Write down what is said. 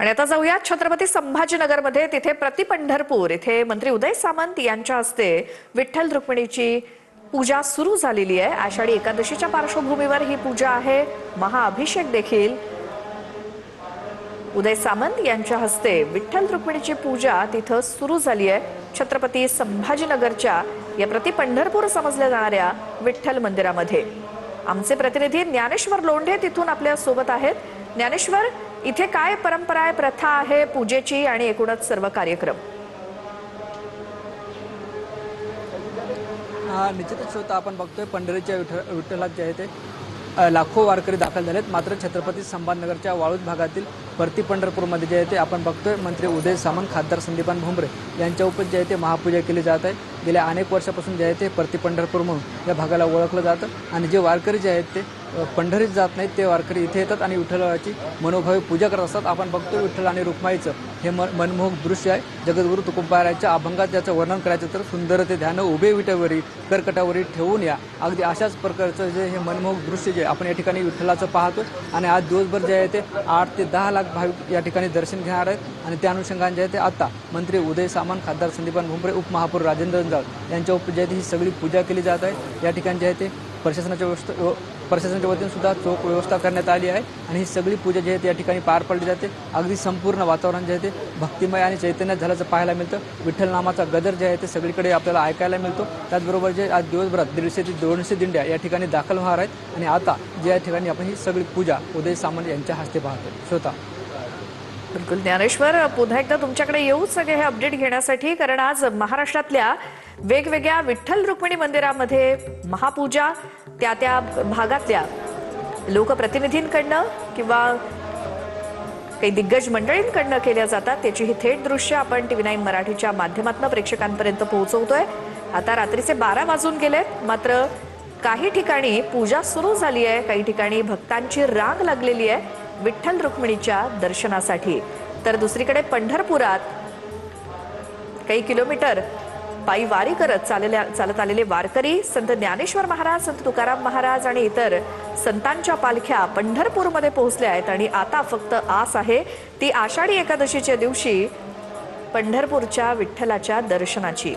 आणि आता जाऊया छत्रपती संभाजीनगरमध्ये। तिथे प्रति पंढरपूर इथे मंत्री उदय सामंत यांच्या हस्ते विठ्ठल रुक्मिणीची पूजा सुरू झालेली आहे। आषाढी एकादशीच्या पार्श्वभूमीवर ही पूजा आहे। महाअभिषेक देखील उदय सामंत यांच्या हस्ते विठ्ठल रुक्मिणीची पूजा तिथे सुरू झाली आहे। छत्रपती संभाजीनगरच्या या प्रति पंढरपूर समजल्या जाणाऱ्या विठ्ठल मंदिरामध्ये आमचे प्रतिनिधी ज्ञानेश्वर लोंढे तिथून आपल्या सोबत आहेत। ज्ञानेश्वर, इथे काय परंपरा आहे, प्रथा आहे पूजेची आणि एकूणच सर्व कार्यक्रम? निश्चितच श्रोता, आपण बघतोय पंढरीच्या विठ्ठलात जे आहे ते लाखो वारकरी दाखल झालेत। मात्र छत्रपती संभाजीनगरच्या वाळूज भागातील परती पंढरपूरमध्ये जे आहे ते आपण बघतोय मंत्री उदय सामंत, खासदार संदीपान भुमरे यांच्या उपस्थितीत जे आहे ते महापूजा केली जात आहे। गेल्या अनेक वर्षापासून जे आहे ते परती पंढरपूर म्हणून या भागाला ओळखलं जातं आणि जे वारकरी जे आहेत ते पंढरीत जात नाहीत ते वारकरी इथे येतात आणि विठ्ठलाची मनोभावे पूजा करत असतात। आपण बघतोय विठ्ठल आणि रुक्माईचं हे मनमोहक दृश्य आहे। जगद्गुरू तुकोबारायांच्या अभंगात ज्याचं वर्णन करायचं तर सुंदर ते ध्यान उभे विटेवरी करकटावरी ठेवून या, अगदी अशाच प्रकारचं जे हे मनमोहक दृश्य जे आपण या ठिकाणी विठ्ठलाचं पाहतो। आणि आज दिवसभर जे आहे ते 8 ते 10 लाख भाविक या ठिकाणी दर्शन घेणार आहेत आणि त्या अनुषंगाने जे आहे ते आता मंत्री उदय सामंत, खासदार संदीपान भुमरे, उपमहापौर राजेंद्र जंजाळ यांच्या उपस्थितीत जे आहे ही सगळी पूजा केली जात आहे। या ठिकाणी जे आहे ते प्रशासनाच्या वतीने सुद्धा चोख व्यवस्था करण्यात आली आहे आणि ही सगळी पूजा जी आहे या ठिकाणी पार पडली जाते। अगदी संपूर्ण वातावरण जे आहे ते भक्तिमय आणि चैतन्यात झाल्याचं पाहायला मिळतं। विठ्ठल नामाचा गजर जे आहे ते सगळीकडे आपल्याला ऐकायला मिळतो। त्याचबरोबर जे आज दिवसभरात 150 ते 200 दिंड्या या ठिकाणी दाखल होणार आहेत आणि आता जे या ठिकाणी आपण ही सगळी पूजा उदय सामंत यांच्या हस्ते पाहतो। श्रोता, बिलकुल ज्ञानेश्वर, पुन्हा एकदा तुमच्याकडे येऊ सगळे हे अपडेट घेण्यासाठी, कारण आज महाराष्ट्रातल्या वेगवेगळ्या विठ्ठल रुक्मिणी मंदिरामध्ये महापूजा त्या भागातल्या लोकप्रतिनिधींकडनं किंवा काही दिग्गज मंडळींकडनं केल्या जातात। त्याची ही थेट दृश्य आपण TV9 मराठीच्या माध्यमातून प्रेक्षकांपर्यंत पोहोचवतोय। आता रात्रीचे 12 वाजून गेलेत, मात्र काही ठिकाणी पूजा सुरू झाली आहे, काही ठिकाणी भक्तांची रांग लागलेली आहे विठ्ठल रुक्मिणीच्या दर्शनासाठी। तर दुसरीकडे पंढरपुरात काही किलोमीटर पायी वारी करत चालत आलेले वारकरी संत ज्ञानेश्वर महाराज, संत तुकाराम महाराज आणि इतर संतांच्या पालख्या पंढरपूरमध्ये पोहोचल्या आहेत आणि आता फक्त आस आहे ती आषाढी एकादशीच्या दिवशी पंढरपूरच्या विठ्ठलाच्या दर्शनाची।